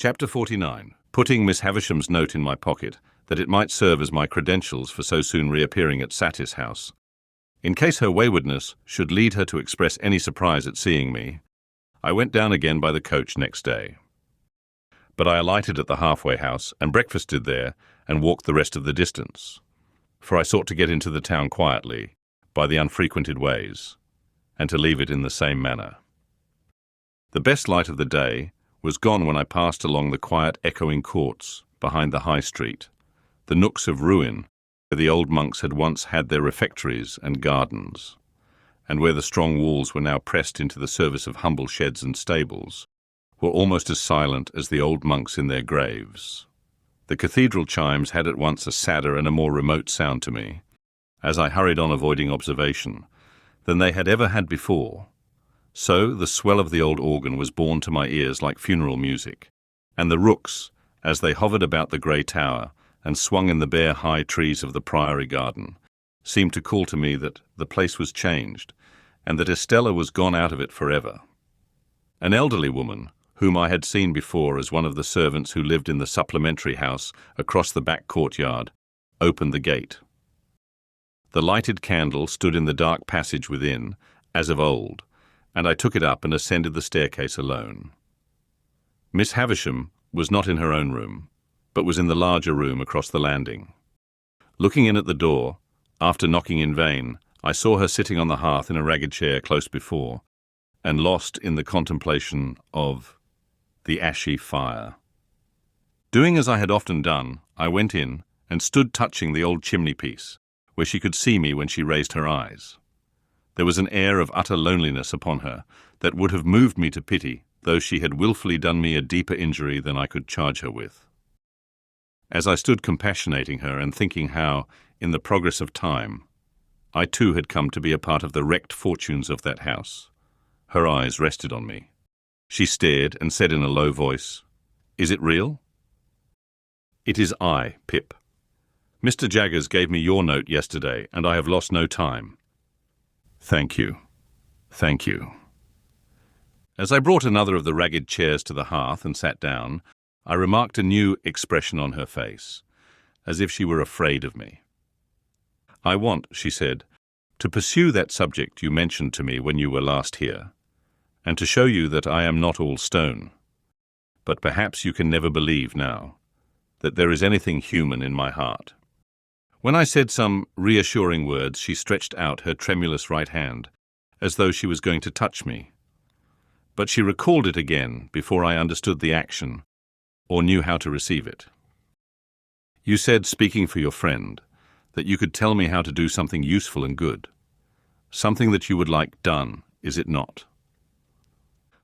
Chapter 49. Putting Miss Havisham's note in my pocket, that it might serve as my credentials for so soon reappearing at Satis House. In case her waywardness should lead her to express any surprise at seeing me, I went down again by the coach next day. But I alighted at the halfway house and breakfasted there and walked the rest of the distance, for I sought to get into the town quietly, by the unfrequented ways, and to leave it in the same manner. The best light of the day was gone when I passed along the quiet echoing courts behind the high street, the nooks of ruin where the old monks had once had their refectories and gardens, and where the strong walls were now pressed into the service of humble sheds and stables, were almost as silent as the old monks in their graves. The cathedral chimes had at once a sadder and a more remote sound to me, as I hurried on avoiding observation, than they had ever had before. So the swell of the old organ was borne to my ears like funeral music, and the rooks, as they hovered about the grey tower and swung in the bare high trees of the priory garden, seemed to call to me that the place was changed, and that Estella was gone out of it forever. An elderly woman, whom I had seen before as one of the servants who lived in the supplementary house across the back courtyard, opened the gate. The lighted candle stood in the dark passage within, as of old, and I took it up and ascended the staircase alone. Miss Havisham was not in her own room, but was in the larger room across the landing. Looking in at the door, after knocking in vain, I saw her sitting on the hearth in a ragged chair close before, and lost in the contemplation of the ashy fire. Doing as I had often done, I went in and stood touching the old chimney-piece, where she could see me when she raised her eyes. There was an air of utter loneliness upon her that would have moved me to pity, though she had wilfully done me a deeper injury than I could charge her with. As I stood compassionating her and thinking how, in the progress of time, I too had come to be a part of the wrecked fortunes of that house, her eyes rested on me. She stared and said in a low voice, "Is it real?" "It is I, Pip. Mr. Jaggers gave me your note yesterday, and I have lost no time." "Thank you. Thank you." As I brought another of the ragged chairs to the hearth and sat down, I remarked a new expression on her face, as if she were afraid of me. "I want," she said, "to pursue that subject you mentioned to me when you were last here, and to show you that I am not all stone. But perhaps you can never believe now that there is anything human in my heart." When I said some reassuring words, she stretched out her tremulous right hand, as though she was going to touch me. But she recalled it again before I understood the action, or knew how to receive it. "You said, speaking for your friend, that you could tell me how to do something useful and good. Something that you would like done, is it not?"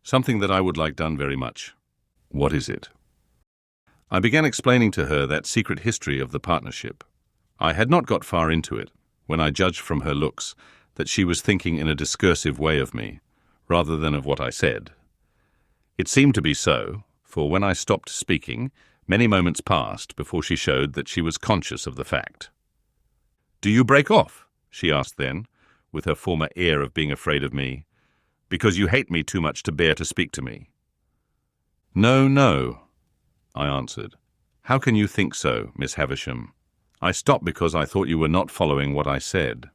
"Something that I would like done very much. What is it?" I began explaining to her that secret history of the partnership. I had not got far into it, when I judged from her looks that she was thinking in a discursive way of me, rather than of what I said. It seemed to be so, for when I stopped speaking, many moments passed before she showed that she was conscious of the fact. "Do you break off?" she asked then, with her former air of being afraid of me, "because you hate me too much to bear to speak to me?" "No, no," I answered. "How can you think so, Miss Havisham? I stopped because I thought you were not following what I said."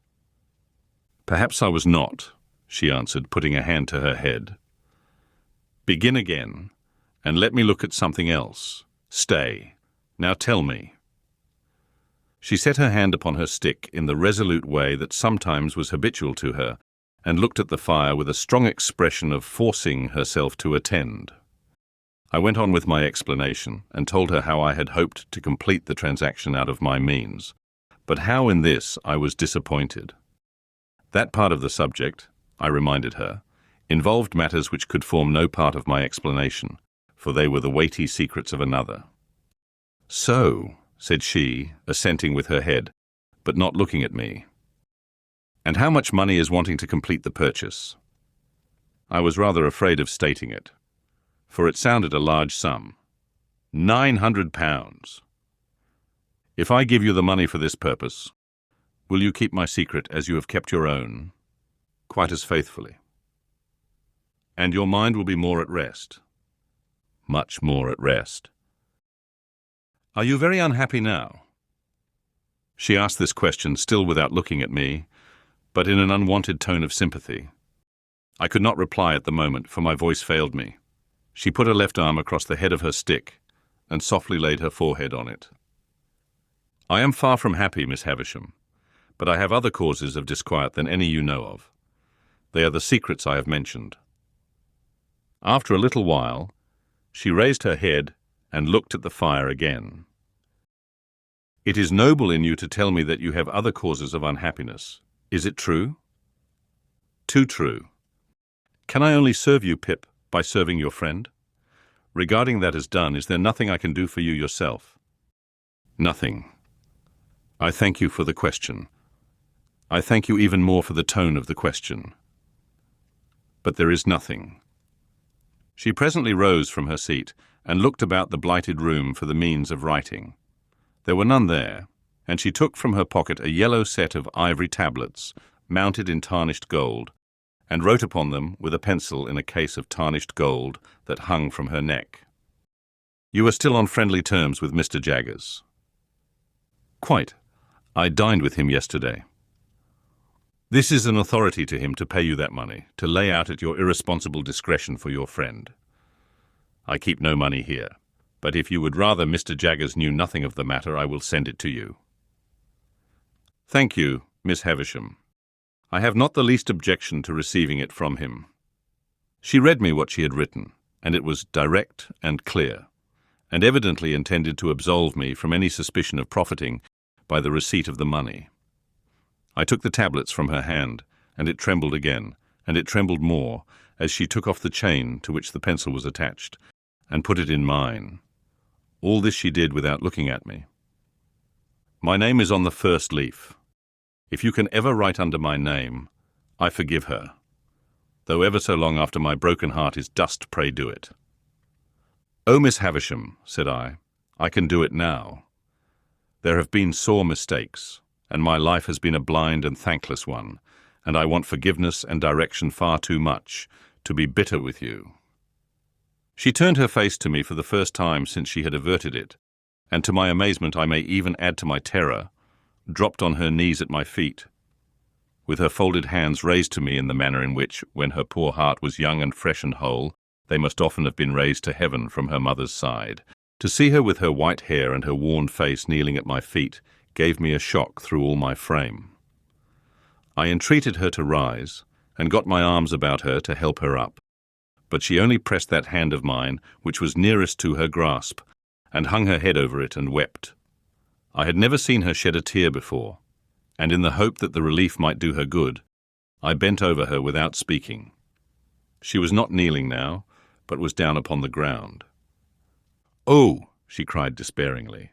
"Perhaps I was not," she answered, putting a hand to her head. "Begin again, and let me look at something else. Stay. Now tell me." She set her hand upon her stick in the resolute way that sometimes was habitual to her, and looked at the fire with a strong expression of forcing herself to attend. I went on with my explanation, and told her how I had hoped to complete the transaction out of my means, but how in this I was disappointed. That part of the subject, I reminded her, involved matters which could form no part of my explanation, for they were the weighty secrets of another. "So," said she, assenting with her head, but not looking at me. "And how much money is wanting to complete the purchase?" I was rather afraid of stating it, for it sounded a large sum. £900. "If I give you the money for this purpose, will you keep my secret as you have kept your own?" "Quite as faithfully." "And your mind will be more at rest?" much more at rest. "Are you very unhappy now?" She asked this question still without looking at me, but in an unwanted tone of sympathy. I could not reply at the moment, for my voice failed me. She put her left arm across the head of her stick and softly laid her forehead on it. "I am far from happy, Miss Havisham, but I have other causes of disquiet than any you know of. They are the secrets I have mentioned." After a little while, she raised her head and looked at the fire again. "It is noble in you to tell me that you have other causes of unhappiness. Is it true?" "Too true." "Can I only serve you, Pip, by serving your friend? Regarding that as done, is there nothing I can do for you yourself?" "Nothing." "I thank you for the question. I thank you even more for the tone of the question. But there is nothing." She presently rose from her seat and looked about the blighted room for the means of writing. There were none there, and she took from her pocket a yellow set of ivory tablets, mounted in tarnished gold, and wrote upon them with a pencil in a case of tarnished gold that hung from her neck. "You are still on friendly terms with Mr. Jaggers?" "Quite. I dined with him yesterday." "This is an authority to him to pay you that money, to lay out at your irresponsible discretion for your friend. I keep no money here, but if you would rather Mr. Jaggers knew nothing of the matter, I will send it to you." "Thank you, Miss Havisham. I have not the least objection to receiving it from him." She read me what she had written, and it was direct and clear, and evidently intended to absolve me from any suspicion of profiting by the receipt of the money. I took the tablets from her hand, and it trembled again, and it trembled more, as she took off the chain to which the pencil was attached, and put it in mine. All this she did without looking at me. "My name is on the first leaf. If you can ever write under my name, I forgive her. Though ever so long after my broken heart is dust, pray do it." "Oh, Miss Havisham," said I can do it now. There have been sore mistakes, and my life has been a blind and thankless one, and I want forgiveness and direction far too much to be bitter with you." She turned her face to me for the first time since she had averted it, and to my amazement, I may even add to my terror, dropped on her knees at my feet, with her folded hands raised to me in the manner in which, when her poor heart was young and fresh and whole, they must often have been raised to heaven from her mother's side. To see her with her white hair and her worn face kneeling at my feet gave me a shock through all my frame. I entreated her to rise, and got my arms about her to help her up, but she only pressed that hand of mine which was nearest to her grasp, and hung her head over it and wept. I had never seen her shed a tear before, and in the hope that the relief might do her good, I bent over her without speaking. She was not kneeling now, but was down upon the ground. "Oh," she cried despairingly,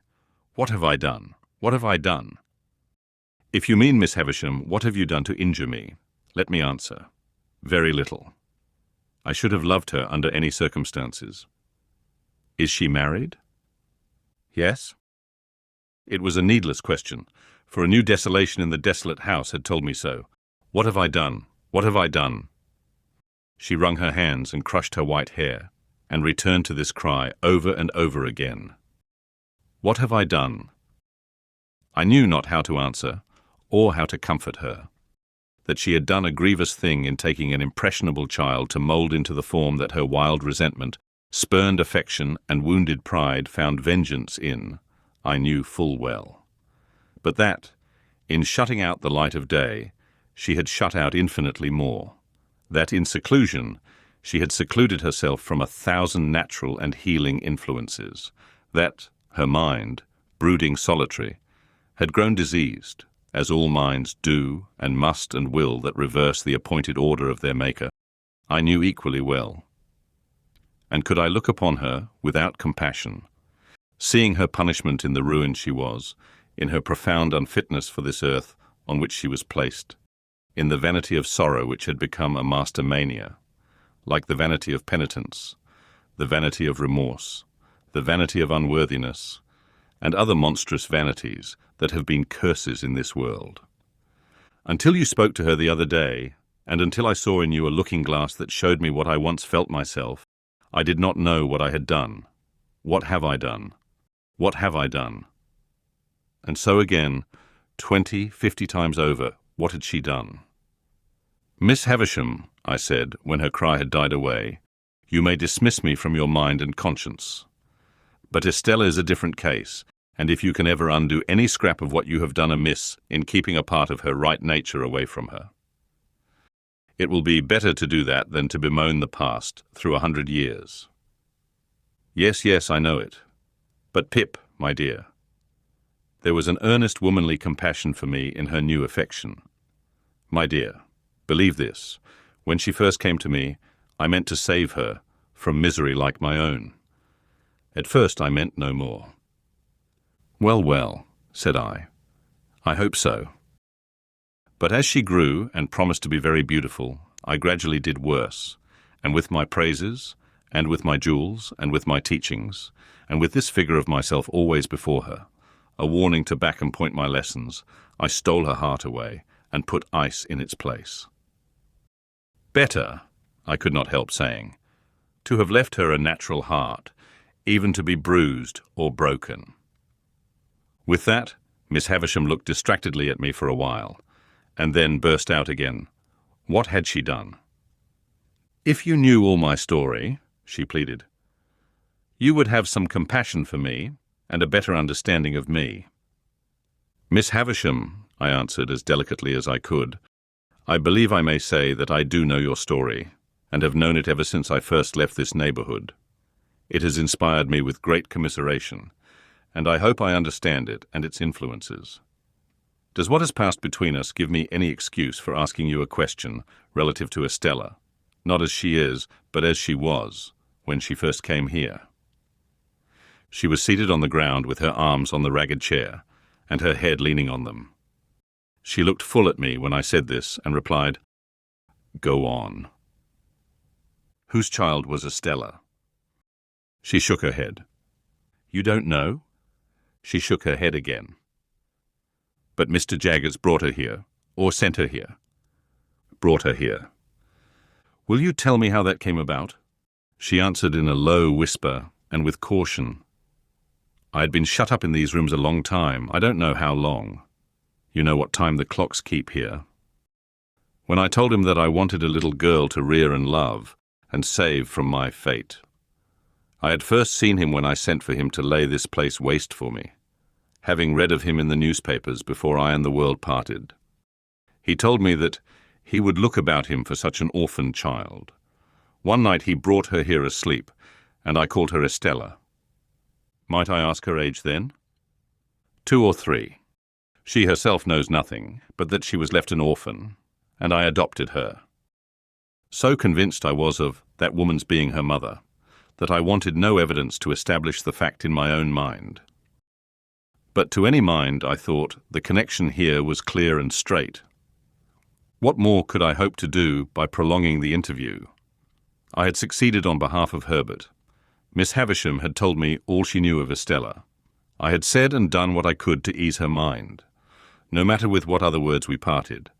"what have I done? What have I done?" "If you mean, Miss Havisham, what have you done to injure me? Let me answer. Very little. I should have loved her under any circumstances." "Is she married?" "Yes." It was a needless question, for a new desolation in the desolate house had told me so. What have I done? What have I done? She wrung her hands and crushed her white hair, and returned to this cry over and over again. What have I done? I knew not how to answer, or how to comfort her. That she had done a grievous thing in taking an impressionable child to mould into the form that her wild resentment, spurned affection, and wounded pride found vengeance in, I knew full well. But that, in shutting out the light of day, she had shut out infinitely more. That in seclusion, she had secluded herself from 1,000 natural and healing influences. That her mind, brooding solitary, had grown diseased, as all minds do and must and will that reverse the appointed order of their Maker, I knew equally well. And could I look upon her without compassion, seeing her punishment in the ruin she was, in her profound unfitness for this earth on which she was placed, in the vanity of sorrow which had become a master mania, like the vanity of penitence, the vanity of remorse, the vanity of unworthiness, and other monstrous vanities that have been curses in this world. Until you spoke to her the other day, and until I saw in you a looking-glass that showed me what I once felt myself, I did not know what I had done. What have I done? What have I done? And so again, 20, 50 times over, what had she done? Miss Havisham, I said, when her cry had died away, you may dismiss me from your mind and conscience. But Estella is a different case, and if you can ever undo any scrap of what you have done amiss in keeping a part of her right nature away from her, it will be better to do that than to bemoan the past through 100 years. Yes, yes, I know it. But Pip, my dear, there was an earnest womanly compassion for me in her new affection. My dear, believe this, when she first came to me, I meant to save her from misery like my own. At first I meant no more. Well, well, said I hope so. But as she grew and promised to be very beautiful, I gradually did worse, and with my praises, and with my jewels, and with my teachings, and with this figure of myself always before her, a warning to back and point my lessons, I stole her heart away and put ice in its place. Better, I could not help saying, to have left her a natural heart, even to be bruised or broken. With that, Miss Havisham looked distractedly at me for a while, and then burst out again. What had she done? If you knew all my story, she pleaded, you would have some compassion for me and a better understanding of me. Miss Havisham, I answered as delicately as I could, I believe I may say that I do know your story, and have known it ever since I first left this neighborhood. It has inspired me with great commiseration, and I hope I understand it and its influences. Does what has passed between us give me any excuse for asking you a question relative to Estella, not as she is, but as she was, when she first came here? She was seated on the ground with her arms on the ragged chair, and her head leaning on them. She looked full at me when I said this, and replied, Go on. Whose child was Estella? She shook her head. You don't know? She shook her head again. But Mr. Jaggers brought her here, or sent her here? Brought her here. Will you tell me how that came about? She answered in a low whisper, and with caution. I had been shut up in these rooms a long time, I don't know how long. You know what time the clocks keep here. When I told him that I wanted a little girl to rear and love, and save from my fate. I had first seen him when I sent for him to lay this place waste for me, having read of him in the newspapers before I and the world parted. He told me that he would look about him for such an orphan child. One night he brought her here asleep, and I called her Estella. Might I ask her age then? 2 or 3. She herself knows nothing, but that she was left an orphan, and I adopted her. So convinced I was of that woman's being her mother, that I wanted no evidence to establish the fact in my own mind. But to any mind, I thought, the connection here was clear and straight. What more could I hope to do by prolonging the interview? I had succeeded on behalf of Herbert. Miss Havisham had told me all she knew of Estella. I had said and done what I could to ease her mind. No matter with what other words we parted.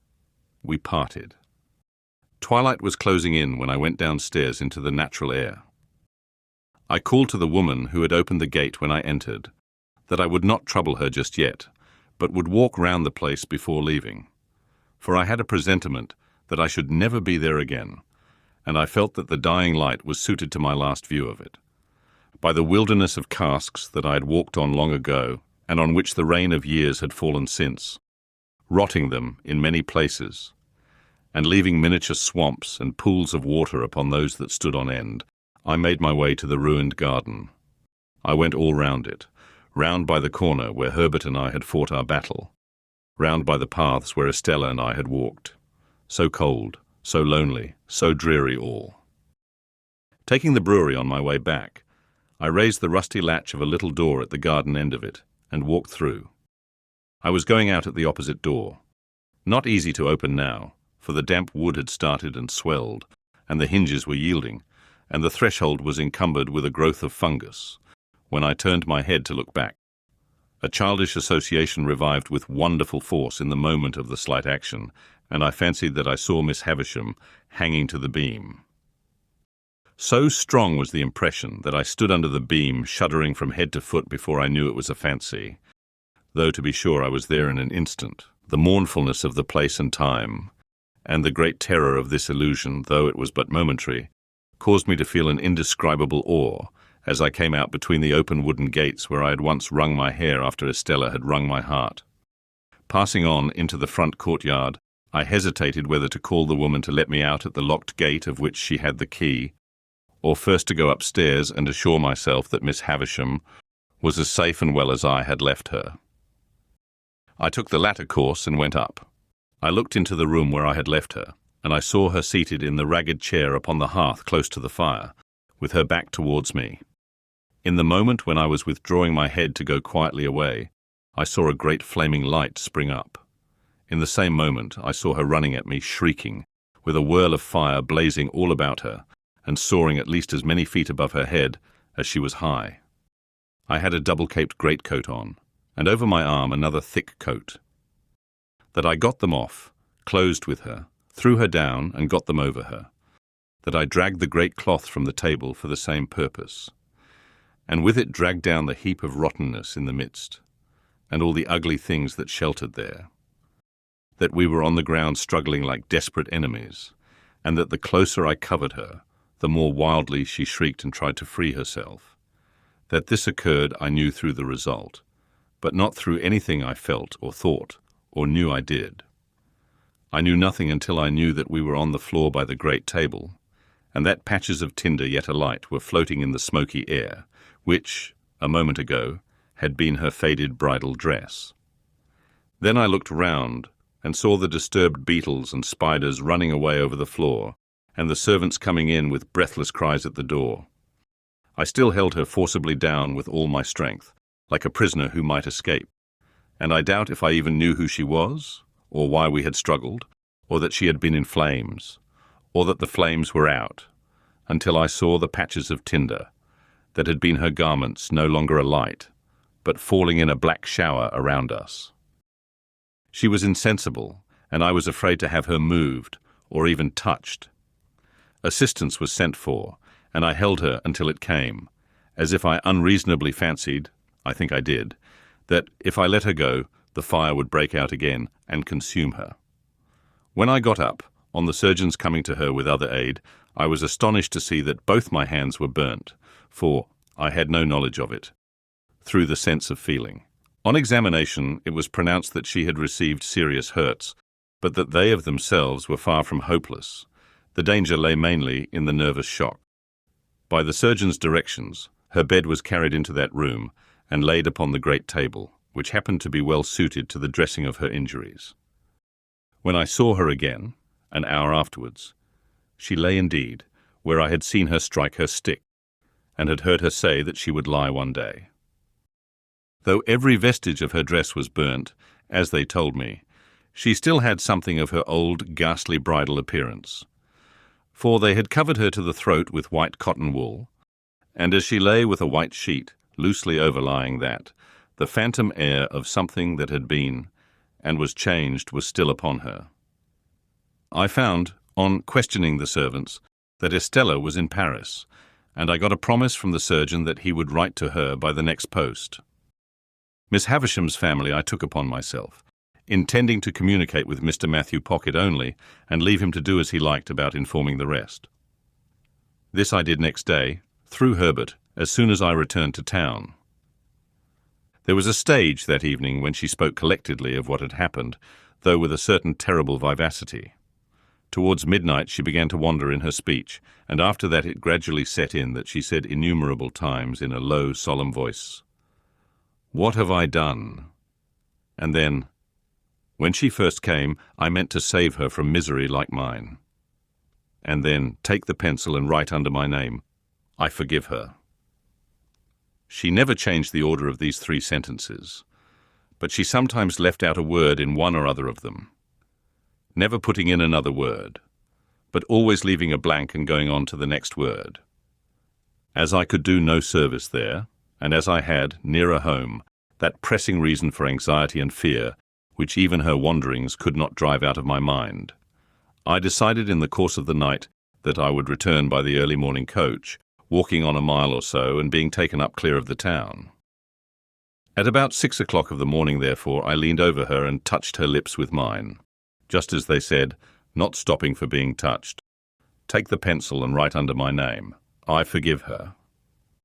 We parted. Twilight was closing in when I went downstairs into the natural air. I called to the woman who had opened the gate when I entered, that I would not trouble her just yet, but would walk round the place before leaving. For I had a presentiment that I should never be there again, and I felt that the dying light was suited to my last view of it. By the wilderness of casks that I had walked on long ago, and on which the rain of years had fallen since, rotting them in many places, and leaving miniature swamps and pools of water upon those that stood on end, I made my way to the ruined garden. I went all round it, round by the corner where Herbert and I had fought our battle, round by the paths where Estella and I had walked. So cold, so lonely, so dreary all. Taking the brewery on my way back, I raised the rusty latch of a little door at the garden end of it, and walked through. I was going out at the opposite door. Not easy to open now, for the damp wood had started and swelled, and the hinges were yielding, and the threshold was encumbered with a growth of fungus, when I turned my head to look back. A childish association revived with wonderful force in the moment of the slight action, and I fancied that I saw Miss Havisham hanging to the beam. So strong was the impression that I stood under the beam, shuddering from head to foot before I knew it was a fancy, though to be sure I was there in an instant. The mournfulness of the place and time, and the great terror of this illusion, though it was but momentary, caused me to feel an indescribable awe as I came out between the open wooden gates where I had once wrung my hair after Estella had wrung my heart. Passing on into the front courtyard, I hesitated whether to call the woman to let me out at the locked gate of which she had the key, or first to go upstairs and assure myself that Miss Havisham was as safe and well as I had left her. I took the latter course and went up. I looked into the room where I had left her, and I saw her seated in the ragged chair upon the hearth close to the fire, with her back towards me. In the moment when I was withdrawing my head to go quietly away, I saw a great flaming light spring up. In the same moment I saw her running at me, shrieking, with a whirl of fire blazing all about her, and soaring at least as many feet above her head as she was high. I had a double-caped greatcoat on, and over my arm another thick coat. That I got them off, closed with her, threw her down and got them over her. That I dragged the great cloth from the table for the same purpose, and with it dragged down the heap of rottenness in the midst, and all the ugly things that sheltered there. That we were on the ground struggling like desperate enemies, and that the closer I covered her, the more wildly she shrieked and tried to free herself. That this occurred I knew through the result, but not through anything I felt or thought or knew I did. I knew nothing until I knew that we were on the floor by the great table, and that patches of tinder yet alight were floating in the smoky air, which, a moment ago, had been her faded bridal dress. Then I looked round and saw the disturbed beetles and spiders running away over the floor, and the servants coming in with breathless cries at the door. I still held her forcibly down with all my strength, like a prisoner who might escape, and I doubt if I even knew who she was, or why we had struggled, or that she had been in flames, or that the flames were out, until I saw the patches of tinder, that had been her garments no longer alight, but falling in a black shower around us. She was insensible, and I was afraid to have her moved, or even touched. Assistance was sent for, and I held her until it came, as if I unreasonably fancied, I think I did, that if I let her go, the fire would break out again and consume her. When I got up, on the surgeons coming to her with other aid, I was astonished to see that both my hands were burnt, for I had no knowledge of it, through the sense of feeling. On examination, it was pronounced that she had received serious hurts, but that they of themselves were far from hopeless. The danger lay mainly in the nervous shock. By the surgeon's directions, her bed was carried into that room and laid upon the great table, which happened to be well suited to the dressing of her injuries. When I saw her again, an hour afterwards, she lay indeed where I had seen her strike her stick, and had heard her say that she would lie one day. Though every vestige of her dress was burnt, as they told me, she still had something of her old ghastly bridal appearance, for they had covered her to the throat with white cotton wool, and as she lay with a white sheet loosely overlying that, the phantom air of something that had been and was changed was still upon her. I found, on questioning the servants, that Estella was in Paris, and I got a promise from the surgeon that he would write to her by the next post. Miss Havisham's family I took upon myself, intending to communicate with Mr. Matthew Pocket only and leave him to do as he liked about informing the rest. This I did next day, through Herbert, as soon as I returned to town. There was a stage that evening when she spoke collectedly of what had happened, though with a certain terrible vivacity. Towards midnight she began to wander in her speech, and after that it gradually set in that she said innumerable times in a low, solemn voice, "What have I done?" And then, "When she first came, I meant to save her from misery like mine." And then, "Take the pencil and write under my name, 'I forgive her.'" She never changed the order of these 3 sentences, but she sometimes left out a word in one or other of them, never putting in another word, but always leaving a blank and going on to the next word. As I could do no service there, and as I had, nearer home, that pressing reason for anxiety and fear, which even her wanderings could not drive out of my mind, I decided in the course of the night that I would return by the early morning coach, walking on a mile or so and being taken up clear of the town. At about 6 o'clock of the morning, therefore, I leaned over her and touched her lips with mine, just as they said, not stopping for being touched. "Take the pencil and write under my name. I forgive her."